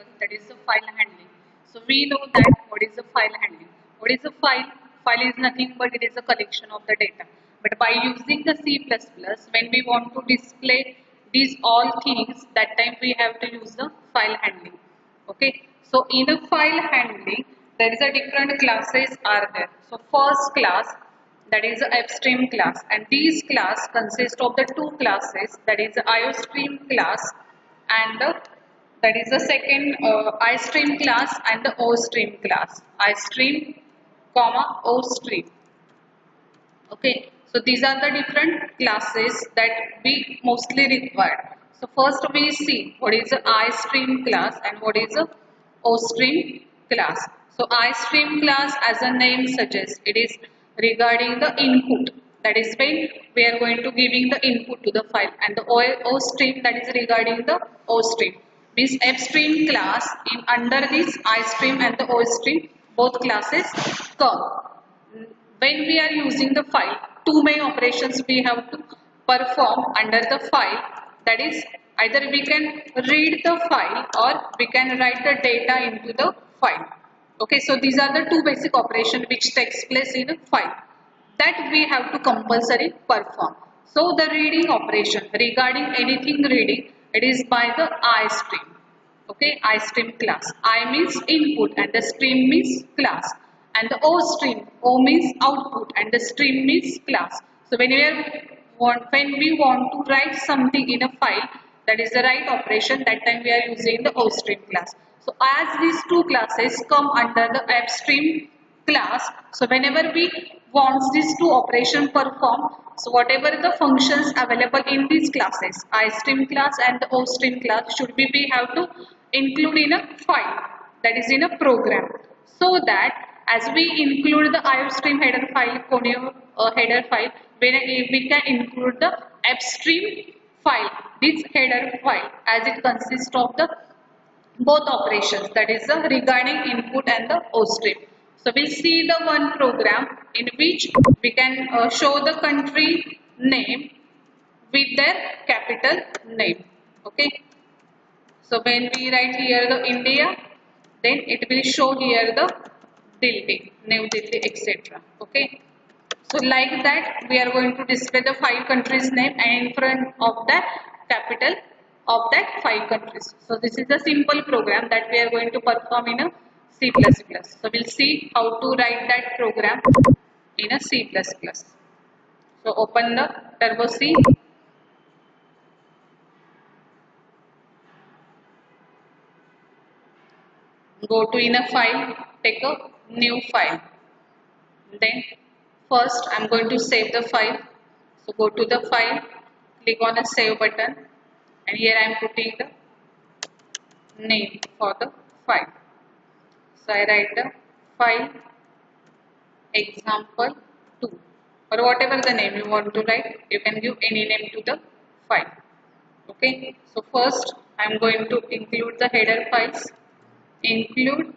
variable, that is the file handling. So we know that what is the file handling. What is a file? File is nothing but it is a collection of the data. But by using the C++, when we want to display these all things, that time we have to use the file handling. Okay. So in a file handling, there is a different classes are there. So first class, that is the upstream class, and these class consist of the two classes, that is the iostream class and that is the second iStream class and the OStream class. iStream, comma OStream. Okay, so these are the different classes that we mostly require. So first we see what is the iStream class and what is the OStream class. So iStream class, as the name suggests, it is regarding the input. That is when we are going to giving the input to the file, and the OStream, that is regarding the OStream. Means upstream class in under this iStream and the OStream, both classes come. When we are using the file, two main operations we have to perform under the file, that is either we can read the file or we can write the data into the file. Okay, so these are the two basic operations which takes place in a file that we have to compulsory perform. So the reading operation, regarding anything reading, it is by the iStream. Okay, iStream class. I means input and the stream means class, and the OStream, O means output and the stream means class. So when we want to write something in a file, that is the right operation, that time we are using the OStream class. So as these two classes come under the upstream class, so whenever we want these two operations perform, so whatever the functions available in these classes, iStream class and the OStream class, should we have to include in a file, that is in a program, so that as we include the iostream header file, Conio header file, when we can include the upstream file, this header file, as it consists of the both operations, that is the regarding input and the OStream. So we'll see the one program in which we can show the country name with their capital name. Okay. So when we write here the India, then it will show here the Delhi, New Delhi, etc. Okay. So like that, we are going to display the 5 countries name and in front of that capital of that 5 countries. So this is a simple program that we are going to perform in a C++. So we'll see how to write that program in a C++. So open the Turbo C. Go to in a file, take a new file. Then first I am going to save the file. So go to the file, click on the save button, and here I am putting the name for the file. So I write the file example2 or whatever the name you want to write, you can give any name to the file. Okay, so first I am going to include the header files, include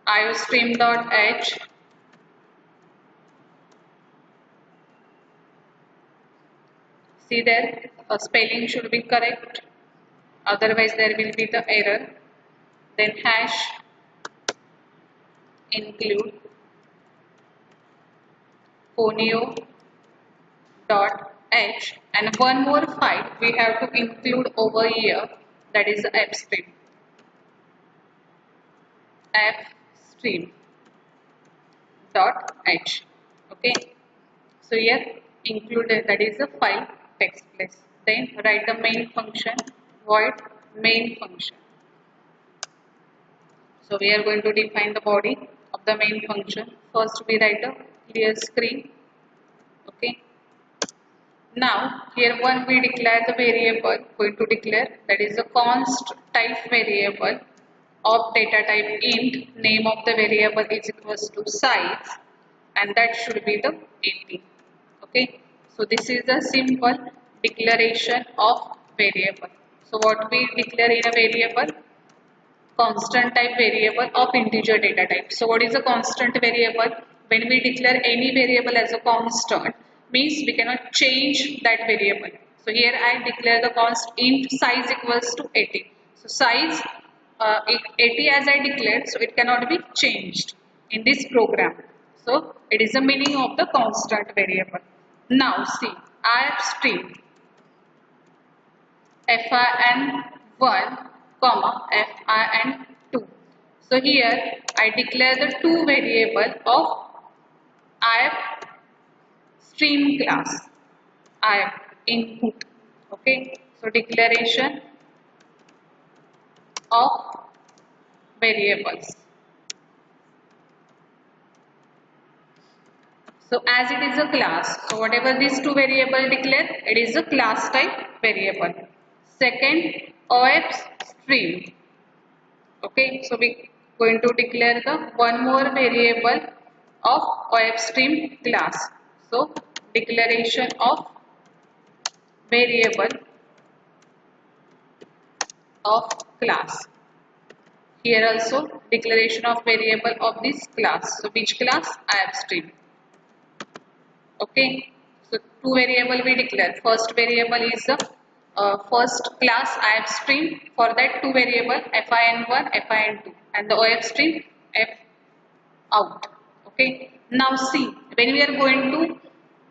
iostream.h, see there spelling should be correct, otherwise there will be the error. Then hash include conio.h, and one more file we have to include over here, that is the fstream. fstream.h. Okay, so here included, that is the file text place. Then write the main function, void main function. So we are going to define the body of the main function. First we write a clear screen. Okay. Now here one we declare the variable, going to declare, that is a const type variable of data type int, name of the variable is equals to size, and that should be the 80. Okay. So this is the simple declaration of variable. So what we declare in a variable? Constant type variable of integer data type. So what is a constant variable? When we declare any variable as a constant, means we cannot change that variable. So here I declare the const int size equals to 80. So size 80 as I declared, so it cannot be changed in this program. So it is the meaning of the constant variable. Now see, if string fin1 comma fin2. So here I declare the two variable of if stream class, if input. Okay, so declaration of variables. So as it is a class, so whatever these two variable declare, it is a class type variable. Second, OF stream. Okay, so we going to declare the one more variable of OF stream class. So declaration of variable of class. Here also declaration of variable of this class. So which class? OF stream. Okay, so two variable we declare. First variable is the first class if stream. For that two variable fin1, fin2, and the of stream f out. Okay, now see, when we are going to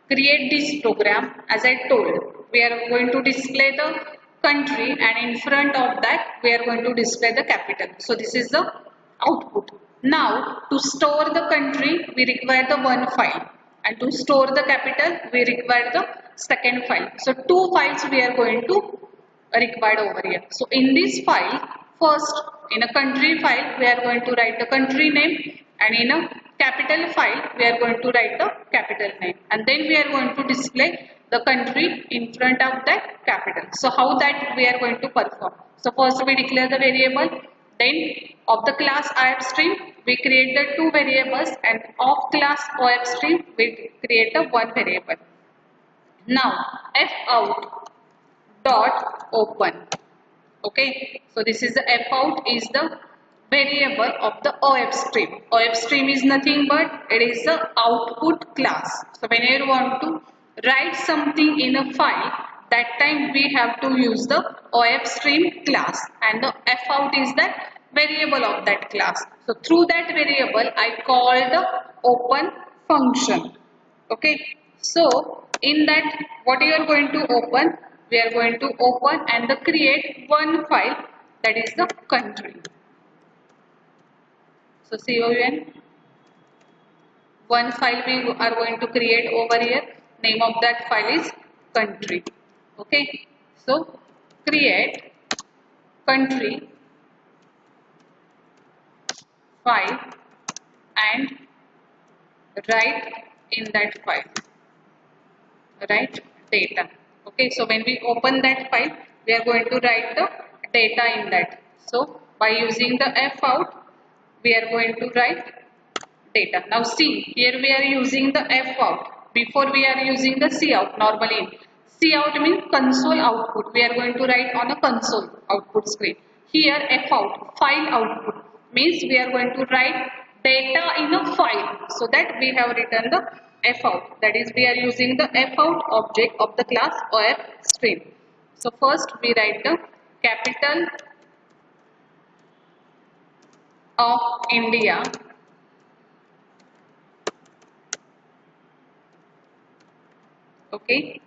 create this program, as I told, we are going to display the country, and in front of that we are going to display the capital. So this is the output. Now to store the country we require the one file, and to store the capital we require the second file. So two files we are going to required over here. So in this file, first in a country file we are going to write the country name, and in a capital file we are going to write the capital name, and then we are going to display the country in front of that capital. So how that we are going to perform? So first we declare the variable, then of the class if stream we create the two variables, and of class of stream we create the one variable. Now f out dot open. Okay, so this is the f out is the variable of the of stream. Of stream is nothing but it is the output class. So whenever you want to write something in a file, that time we have to use the of stream class, and the f out is that variable of that class. So through that variable I call the open function. Okay, so in that what you are going to open, we are going to open and create one file, that is the country. So CON, one file we are going to create over here, name of that file is country. Okay, so create country file and write in that file, write data. Okay, so when we open that file, we are going to write the data in that. So by using the f out, we are going to write data. Now see, here we are using the f out. Before we are using the c out. Normally c out means console output. We are going to write on a console output screen. Here f out, file output, means we are going to write data in a file. So that we have written the f out, that is we are using the f out object of the class of stream. So first we write the capital of India okay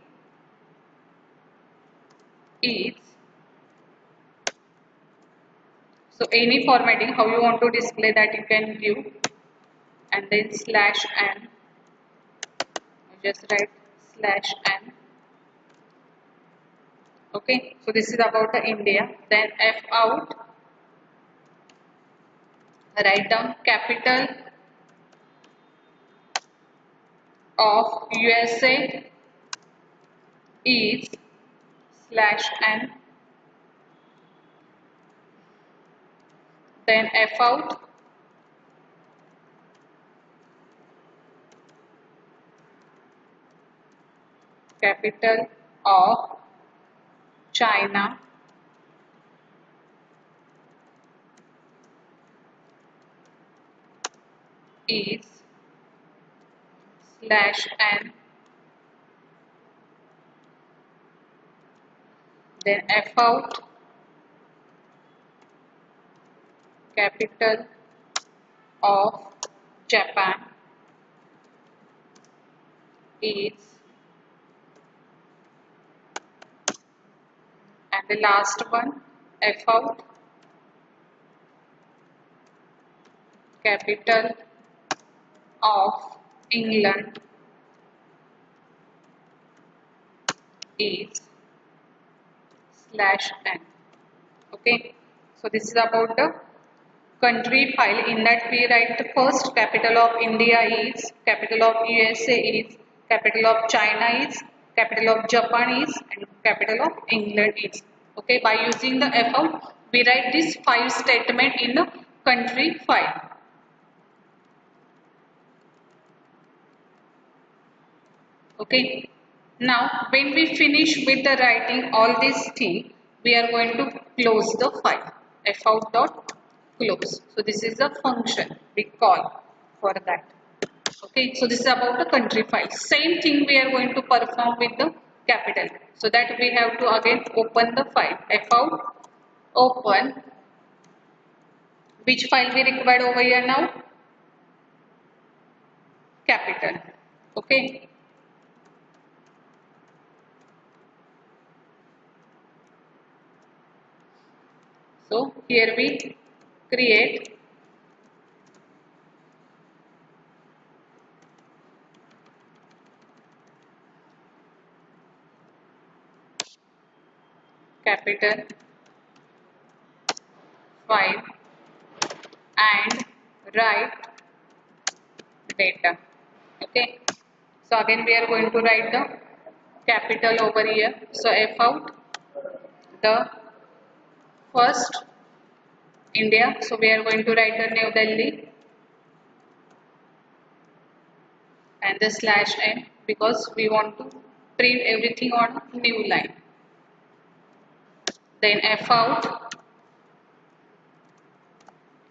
is, so any formatting how you want to display that you can give, and then slash n, just write slash n. Okay, so this is about the India. Then f out, write down capital of USA is slash n. Then f out, capital of China is slash n. Then f out, capital of Japan is, and the last one, F out, capital of England is /n. Okay, so this is about the country file. In that we write the first capital of India is, capital of USA is, capital of China is, capital of Japan is, and capital of England is. Okay, by using the F out, we write this file statement in the country file. Okay, now when we finish with the writing all these things, we are going to close the file. F out dot close. So this is the function we call for that. Okay, so this is about the country file. Same thing we are going to perform with the capital. So that we have to again open the file. F out, open. Which file we required over here now? Capital. Okay. So here we create capital file and write data. Okay. So again we are going to write the capital over here. So F out, the first India. So we are going to write the New Delhi and the /n because we want to print everything on new line. Then F out.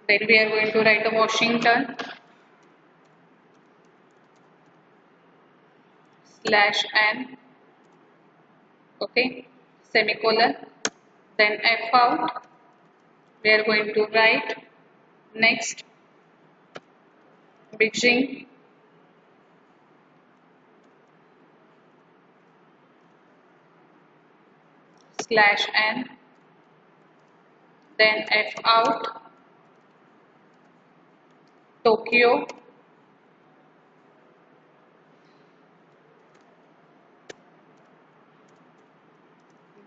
Then we are going to write a Washington /n. Okay, semicolon. Then F out. We are going to write next Beijing /n. Then F out, Tokyo,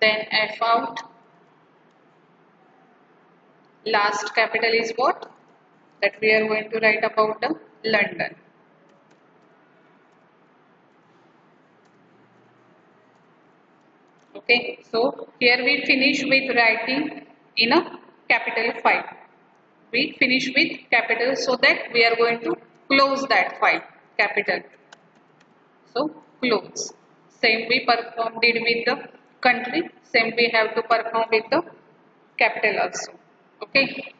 then F out, last capital is what? That we are going to write about the London. Okay, so here we finish with writing in a capital file. We finish with capital so that we are going to close that file, capital. So close. Same we performed it with the country, same we have to perform with the capital also. Okay.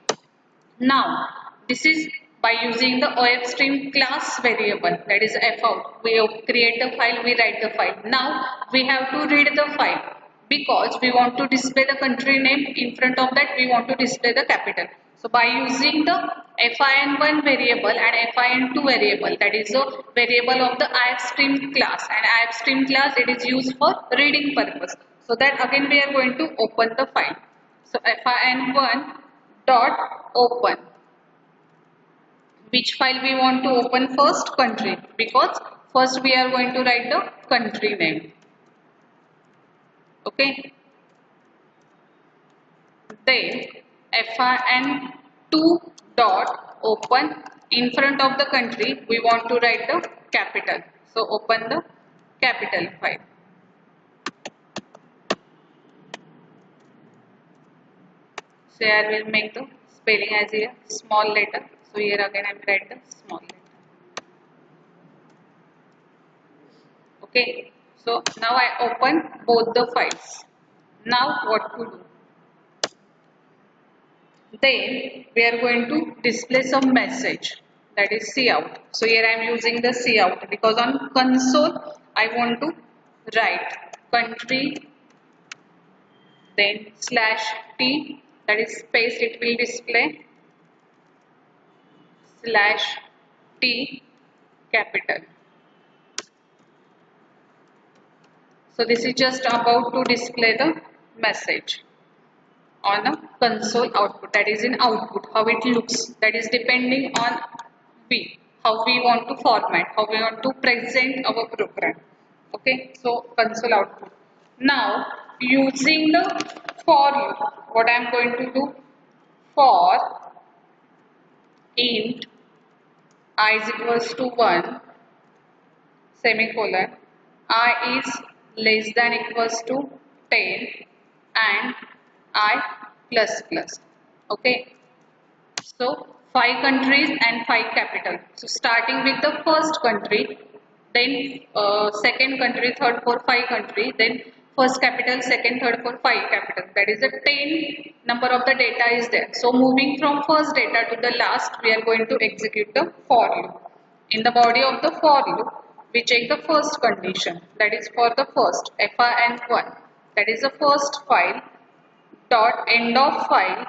Now this is by using the OFStream class variable, that is F out. We create the file, we write the file. Now we have to read the file because we want to display the country name. In front of that we want to display the capital. So by using the fin1 variable and fin2 variable, that is a variable of the ifstream class, and ifstream class it is used for reading purpose. So that again we are going to open the file. So fin1 dot open. Which file we want to open first? Country, because first we are going to write the country name. Okay. Then fin2 dot open. In front of the country we want to write the capital. So open the capital file. So here we will make the spelling as a small letter. So here again I will write the small letter. Okay. So now I open both the files. Now what to do? Then we are going to display some message, that is cout. So here I am using the cout because on console I want to write country, then /t, that is space it will display, slash t capital. So this is just about to display the message on a console output, that is in output, how it looks, that is depending on how we want to format, how we want to present our program. Okay, so console output. Now using the for loop, what I am going to do, for int I is equals to 1 semicolon, I is less than equals to 10 and I plus plus. Okay, so 5 countries and 5 capital. So starting with the first country, then second country, third, fourth, 5 country, then first capital, second, third, fourth, 5 capital. That is a 10 number of the data is there. So moving from first data to the last, we are going to execute the for loop. In the body of the for loop, we check the first condition, that is for the first fin1, that is the first file dot end of file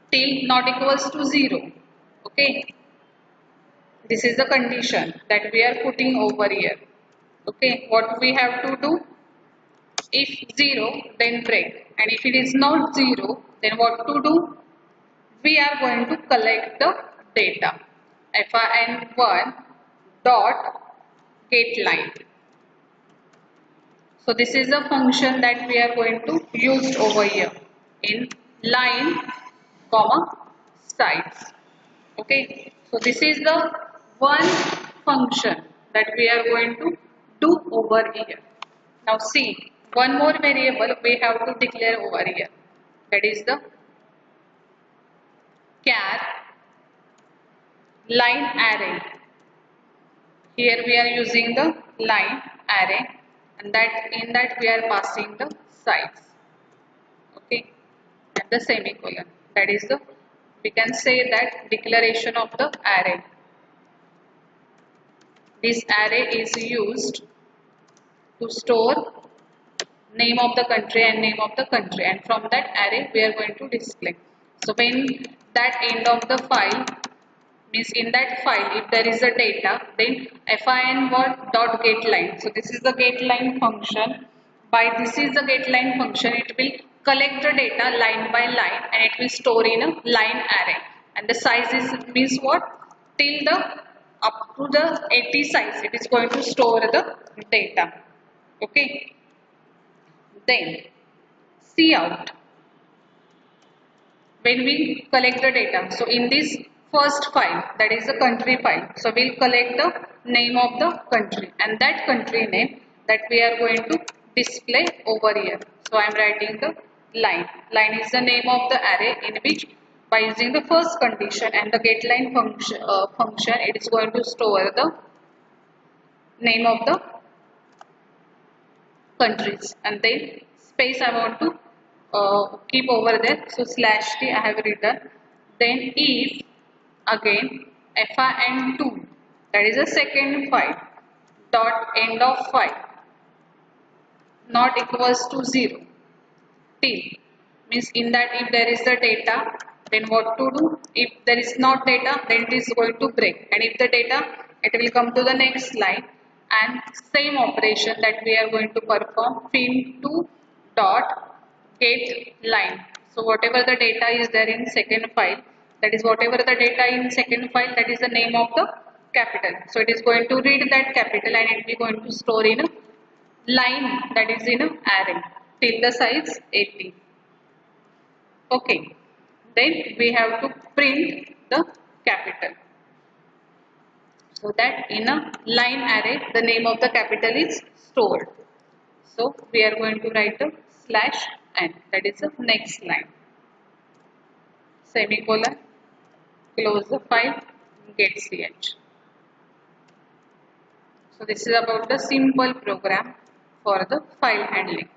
till not equals to 0. Okay, this is the condition that we are putting over here. Okay, what we have to do, if 0 then break, and if it is not 0 then what to do, we are going to collect the data fin1 dot get line. So this is a function that we are going to use over here in line comma size. Okay, so this is the one function that we are going to do over here. Now see, one more variable we have to declare over here, that is the char line array. Here we are using the line array, and that in that we are passing the size. Okay, and the semicolon, that is the, we can say that declaration of the array. This array is used to store name of the country and name of the country, and from that array we are going to display. So when that end of the file, means in that file if there is a data, then fin1 dot get line. So this is the get line function. By this is the get line function, it will collect the data line by line and it will store in a line array. And the size is means what, till the up to the 80 size it is going to store the data. Okay, then cout, when we collect the data, so in this first file, that is the country file, so we'll collect the name of the country, and that country name that we are going to display over here. So I am writing the line. Line is the name of the array in which by using the first condition and the getLine function, it is going to store the name of the countries, and then space I want to keep over there, so /t I have written. Then if again fin2, that is the second file, dot end of file not equals to 0 till, means in that if there is the data, then what to do, if there is not data then it is going to break, and if the data, it will come to the next line, and same operation that we are going to perform, fin2 dot get line. So whatever the data is there in second file, that is whatever the data in second file, that is the name of the capital. So it is going to read that capital and it will going to store in a line, that is in a array till the size 80. Okay, then we have to print the capital, so that in a line array the name of the capital is stored. So we are going to write a /n, that is the next line, semicolon, close the file, get ch. So this is about the simple program for the file handling.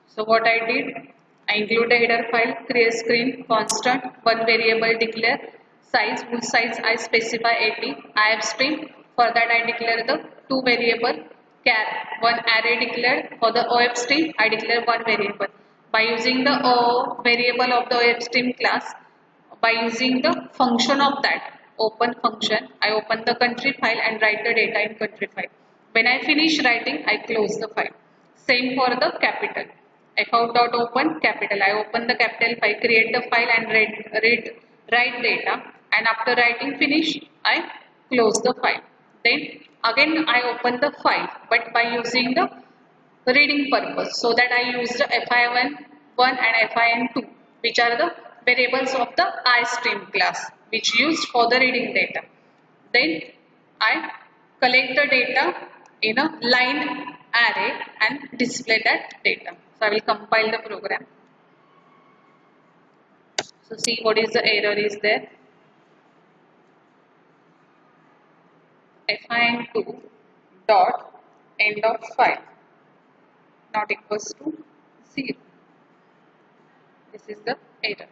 So what I did, I include a header file, create screen, constant, one variable declare, size, whose size I specify 80, ifstring, for that I declare the two variable, char, one array declared, for the ofstring I declare one variable. By using the variable of the ofstring class, by using the function of that open function, I open the country file and write the data in country file. When I finish writing, I close the file. Same for the capital. fout.open capital. I open the capital file, create the file and write data, and after writing finish, I close the file. Then again I open the file, but by using the reading purpose. So that I use the fin1 and fin2, which are the variables of the iStream class, which used for the reading data. Then I collect the data in a line array and display that data. So I will compile the program. So see what is the error is there. fin2 dot end of file not equals to 0. This is the error.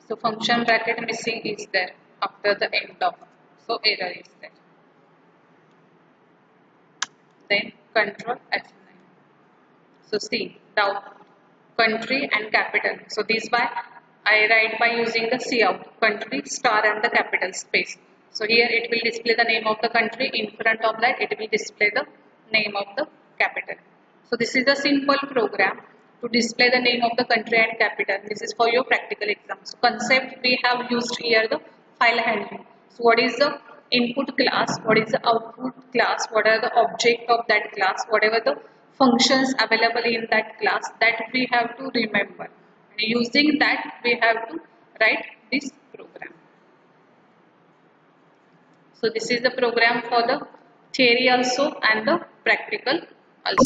So function bracket missing is there after the end of. So error is there. Then control F9. So see the output, country and capital. So this by I write by using the cout, country star and the capital space. So here it will display the name of the country. In front of that it will display the name of the capital. So this is a simple program to display the name of the country and capital. This is for your practical exam. So concept we have used here the file handling. So what is the input class, what is the output class, what are the object of that class, whatever the functions available in that class, that we have to remember. And using that we have to write this program. So this is the program for the theory also and the practical